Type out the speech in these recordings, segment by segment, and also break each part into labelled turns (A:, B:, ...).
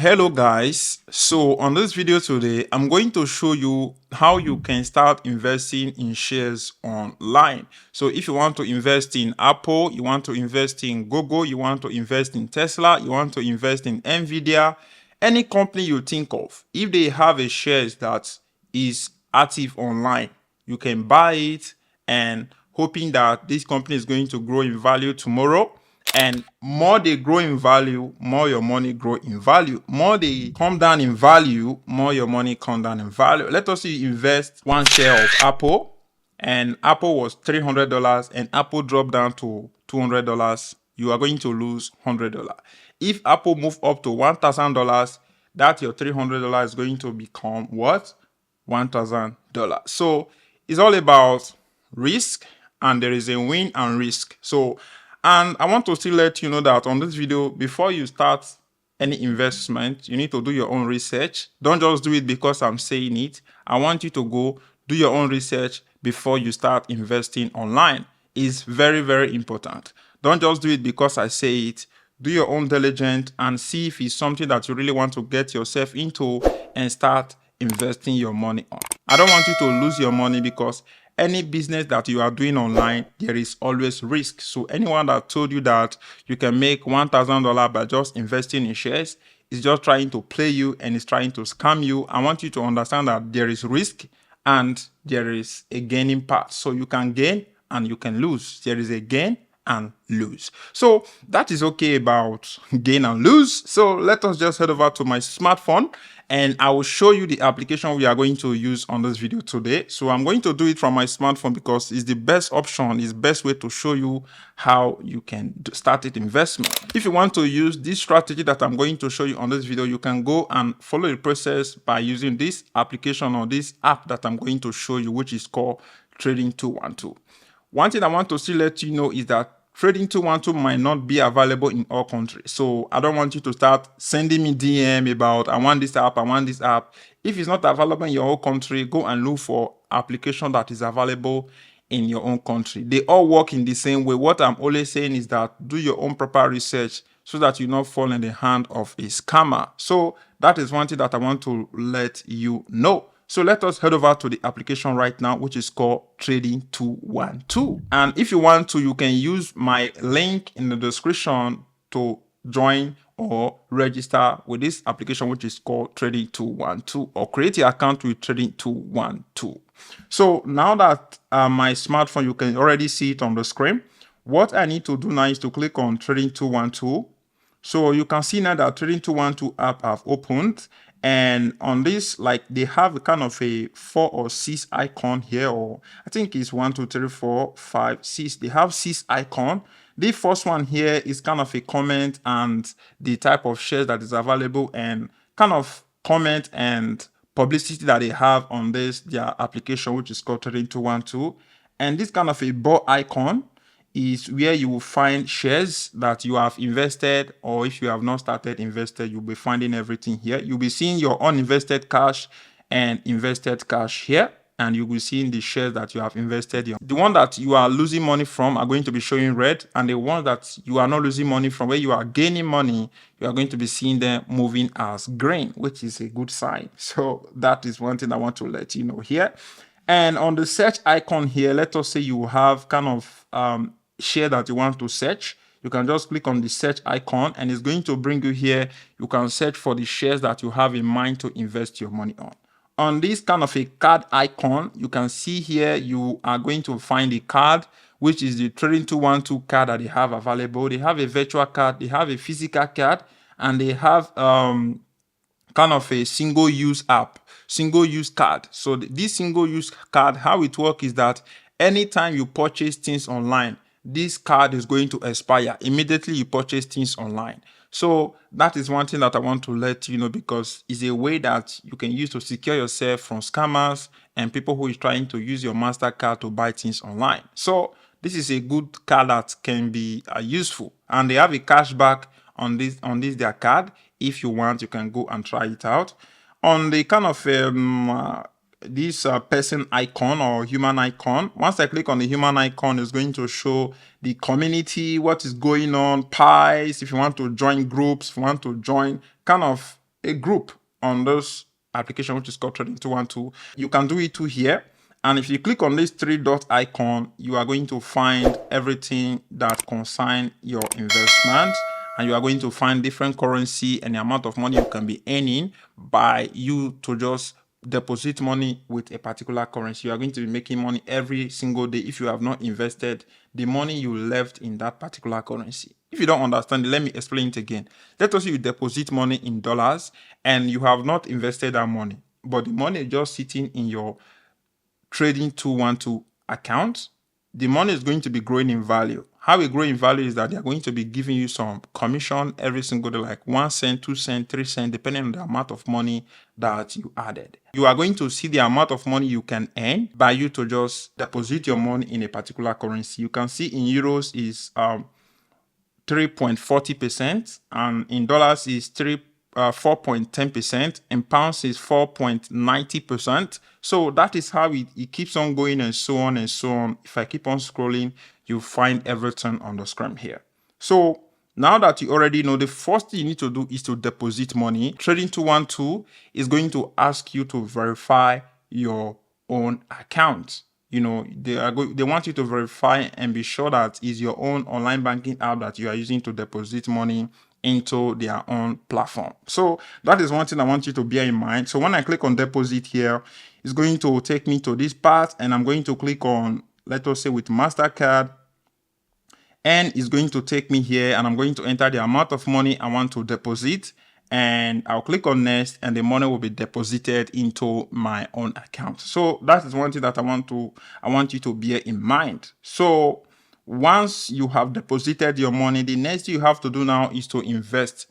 A: Hello guys, so on this video today I'm going to show you how you can start investing in shares online. So if you want to invest in Apple, you want to invest in Google, you want to invest in Tesla, you want to invest in Nvidia, any company you think of, if they have a shares that is active online, you can buy it and hoping that this company is going to grow in value tomorrow. And more they grow in value, more your money grow in value. More they come down in value, more your money come down in value. Let us say you invest one share of Apple, and Apple was $300 and Apple dropped down to $200. You are going to lose $100. If Apple move up to $1,000, that your $300 is going to become what? $1,000. So it's all about risk, and there is a win and risk. And I want to still let you know that on this video, before you start any investment, you need to do your own research. Don't just do it because I'm saying it. I want you to go do your own research before you start investing online. It's very, very important. Don't just do it because I say it. Do your own diligence and see if it's something that you really want to get yourself into and start investing your money on. I don't want you to lose your money, because any business that you are doing online, there is always risk. So anyone that told you that you can make $1,000 by just investing in shares is just trying to play you and is trying to scam you. I want you to understand that there is risk and there is a gaining part. So you can gain and you can lose. There is a gain and lose. So that is okay about gain and lose. So let us just head over to my smartphone and I will show you the application we are going to use on this video today. So I'm going to do it from my smartphone because it's the best option, it's the best way to show you how you can start it investment. If you want to use this strategy that I'm going to show you on this video, you can go and follow the process by using this application or this app that I'm going to show you, which is called Trading 212. One thing I want to still let you know is that Trading 212 might not be available in all countries. So I don't want you to start sending me DM about, I want this app, I want this app. If it's not available in your own country, go and look for application that is available in your own country. They all work in the same way. What I'm always saying is that do your own proper research so that you not fall in the hand of a scammer. So that is one thing that I want to let you know. So let us head over to the application right now, which is called Trading 212. And if you want to, you can use my link in the description to join or register with this application, which is called Trading 212, or create your account with Trading 212. So now that my smartphone, you can already see it on the screen. What I need to do now is to click on Trading 212. So you can see now that Trading 212 app have opened. And on this, like, they have a kind of a 4 or 6 icon here, or I think it's 1, 2, 3, 4, 5, 6. They have 6 icon. The first one here is kind of a comment and the type of shares that is available and kind of comment and publicity that they have on this, their application, which is called Trading 212. And this kind of a ball icon is where you will find shares that you have invested, or if you have not started invested, you'll be finding everything here. You'll be seeing your uninvested cash and invested cash here, and you will see the shares that you have invested in. The one that you are losing money from are going to be showing red, and the one that you are not losing money from, where you are gaining money, you are going to be seeing them moving as green, which is a good sign. So that is one thing I want to let you know here. And on the search icon here, let us say you have kind of share that you want to search. You can just click on the search icon and it's going to bring you here. You can search for the shares that you have in mind to invest your money on. On this kind of a card icon, you can see here you are going to find a card, which is the Trading 212 card that they have available. They have a virtual card, they have a physical card, and they have kind of a single-use app, single-use card. So this single-use card, how it works is that anytime you purchase things online, this card is going to expire immediately you purchase things online. So that is one thing that I want to let you know, because it's a way that you can use to secure yourself from scammers and people who is trying to use your MasterCard to buy things online. So this is a good card that can be useful, and they have a cashback on this their card. If you want, you can go and try it out. On the kind of this person icon or human icon, once I click on the human icon, it's going to show the community, what is going on, pies, if you want to join groups, if you want to join kind of a group on this application, which is called Trading 212. You can do it too here. And if you click on this three dot icon, you are going to find everything that concerns your investment. And you are going to find different currency and the amount of money you can be earning by you to just deposit money with a particular currency. You are going to be making money every single day if you have not invested the money you left in that particular currency. If you don't understand it, let me explain it again. Let us say you deposit money in dollars and you have not invested that money, but the money is just sitting in your Trading 212 account. The money is going to be growing in value. How it grow in value is that they are going to be giving you some commission every single day, like 1 cent, 2 cent, 3 cent, depending on the amount of money that you added. You are going to see the amount of money you can earn by you to just deposit your money in a particular currency. You can see in euros is 3.40%, and in dollars is 4.10%, in pounds is 4.90%. So that is how it keeps on going, and so on and so on. If I keep on scrolling, you find everything on the screen here. So now that you already know, the first thing you need to do is to deposit money. Trading 212 is going to ask you to verify your own account. You know, they want you to verify and be sure that it's your own online banking app that you are using to deposit money into their own platform. So that is one thing I want you to bear in mind. So when I click on deposit here, it's going to take me to this part, and I'm going to click on, let us say, with MasterCard, and it's going to take me here, and I'm going to enter the amount of money I want to deposit, and I'll click on next, and the money will be deposited into my own account. So that is one thing that I want you to bear in mind. So once you have deposited your money, the next thing you have to do now is to invest.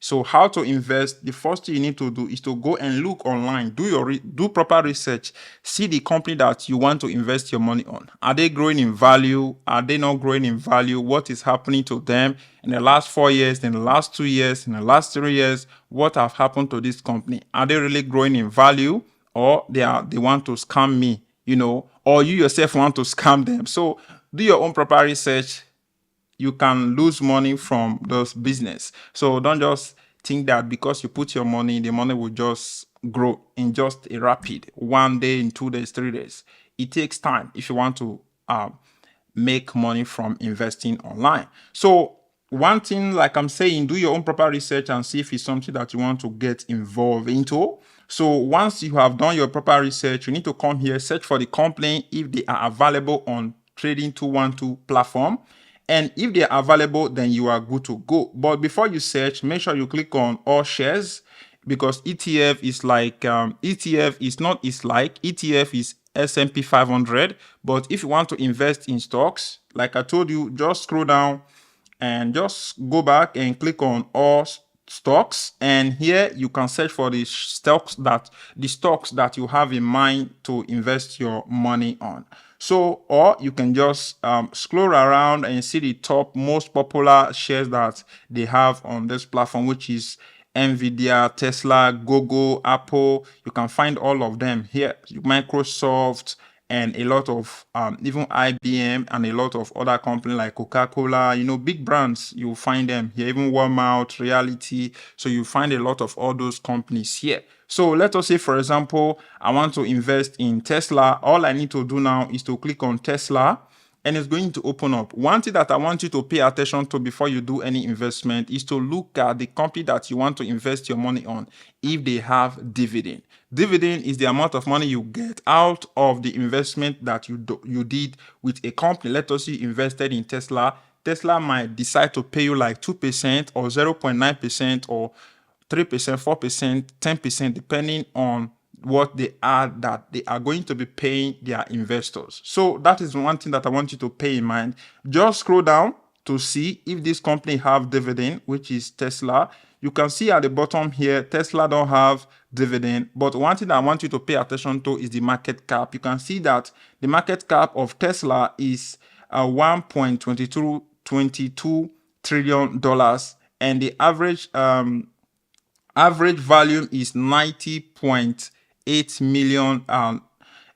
A: So how to invest? The first thing you need to do is to go and look online, do proper research, see the company that you want to invest your money on. Are they growing in value? Are they not growing in value? What is happening to them in the last 4 years, in the last 2 years, in the last 3 years? What have happened to this company? Are they really growing in value, or they want to scam me, or you yourself want to scam them? So do your own proper research. You can lose money from those business. So don't just think that because you put your money, the money will just grow in just a rapid 1 day, in 2 days, 3 days. It takes time if you want to make money from investing online. So one thing, like I'm saying, do your own proper research and see if it's something that you want to get involved into. So once you have done your proper research, you need to come here, search for the company if they are available on Trading 212 platform. And if they are available, then you are good to go. But before you search, make sure you click on all shares, because ETF is like, ETF is S&P 500. But if you want to invest in stocks, like I told you, just scroll down and just go back and click on all stocks, and here you can search for the stocks that you have in mind to invest your money on. So, or you can just scroll around and see the top most popular shares that they have on this platform, which is Nvidia, Tesla, Google, Apple. You can find all of them here. Microsoft, and a lot of even IBM and a lot of other companies like Coca-Cola, big brands, you'll find them here, even Walmart, Reality. So you find a lot of all those companies here. So let us say, for example, I want to invest in Tesla. All I need to do now is to click on Tesla, and it's going to open up. One thing that I want you to pay attention to before you do any investment is to look at the company that you want to invest your money on, if they have dividend. Dividend is the amount of money you get out of the investment that you did with a company. Let us say you invested in Tesla. Tesla might decide to pay you like 2% or 0.9% or 3%, 4%, 10%, depending on what they are that they are going to be paying their investors. So that is one thing that I want you to pay in mind. Just scroll down to see if this company have dividend, which is Tesla. You can see at the bottom here, Tesla don't have dividend. But one thing I want you to pay attention to is the market cap. You can see that the market cap of Tesla is $1.22 trillion, and the average volume is 90.8 million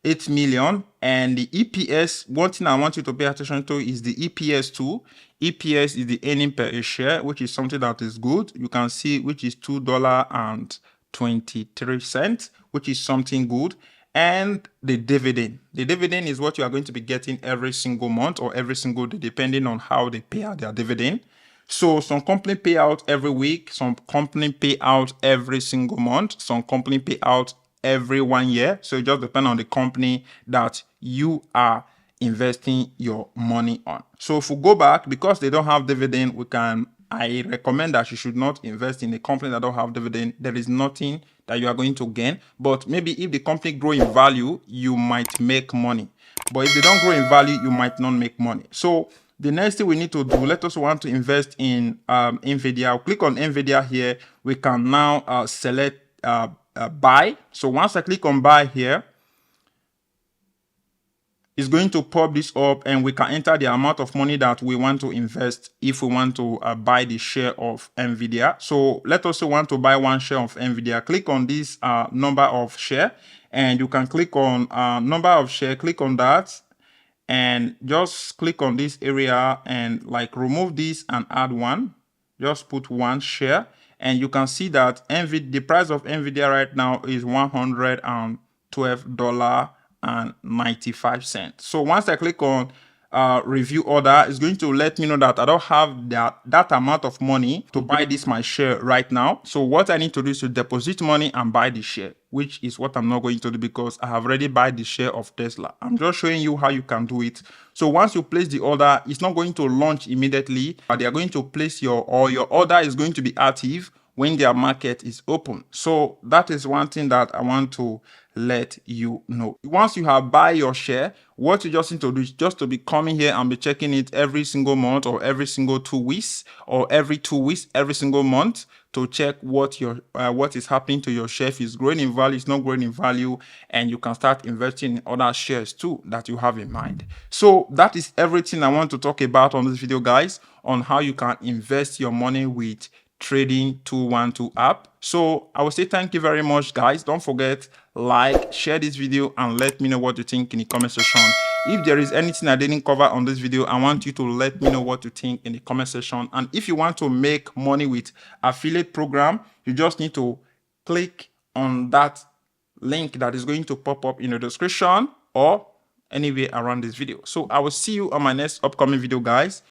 A: 8 million. And the EPS, one thing I want you to pay attention to is the EPS too. EPS is the earning per share, which is something that is good. You can see which is $2.23, which is something good. And the dividend. The dividend is what you are going to be getting every single month or every single day, depending on how they pay out their dividend. So some company pay out every week, some company pay out every single month, some company pay out every 1 year. So it just depends on the company that you are investing your money on. So if we go back, because they don't have dividend, I recommend that you should not invest in a company that don't have dividend. There is nothing that you are going to gain. But maybe if the company grow in value, you might make money. But if they don't grow in value, you might not make money. So the next thing we need to do, let us want to invest in NVIDIA. I'll click on NVIDIA here. We can now select buy. So once I click on buy here, it's going to pop this up and we can enter the amount of money that we want to invest if we want to buy the share of NVIDIA. So let us say we want to buy 1 share of NVIDIA. Click on this number of share and you can click on number of share, click on that and just click on this area and like remove this and add 1. Just put 1 share and you can see that the price of NVIDIA right now is $112.95. So once I click on review order, it's going to let me know that I don't have that amount of money to buy my share right now. So what I need to do is to deposit money and buy the share, which is what I'm not going to do because I have already bought the share of Tesla. I'm just showing you how you can do it. So once you place the order, it's not going to launch immediately, but they are going to place your order is going to be active when their market is open. So that is one thing that I want to let you know. Once you have buy your share, what you just need to do is just to be coming here and be checking it every single month or every single 2 weeks or every 2 weeks, every single month to check what is happening to your share. If it's growing in value, it's not growing in value, and you can start investing in other shares too that you have in mind. So that is everything I want to talk about on this video, guys, on how you can invest your money with Trading 212 app. So I will say thank you very much, guys. Don't forget, like, share this video and let me know what you think in the comment section. If there is anything I didn't cover on this video, I want you to let me know what you think in the comment section. And if you want to make money with affiliate program, you just need to click on that link that is going to pop up in the description or anywhere around this video. So I will see you on my next upcoming video, guys.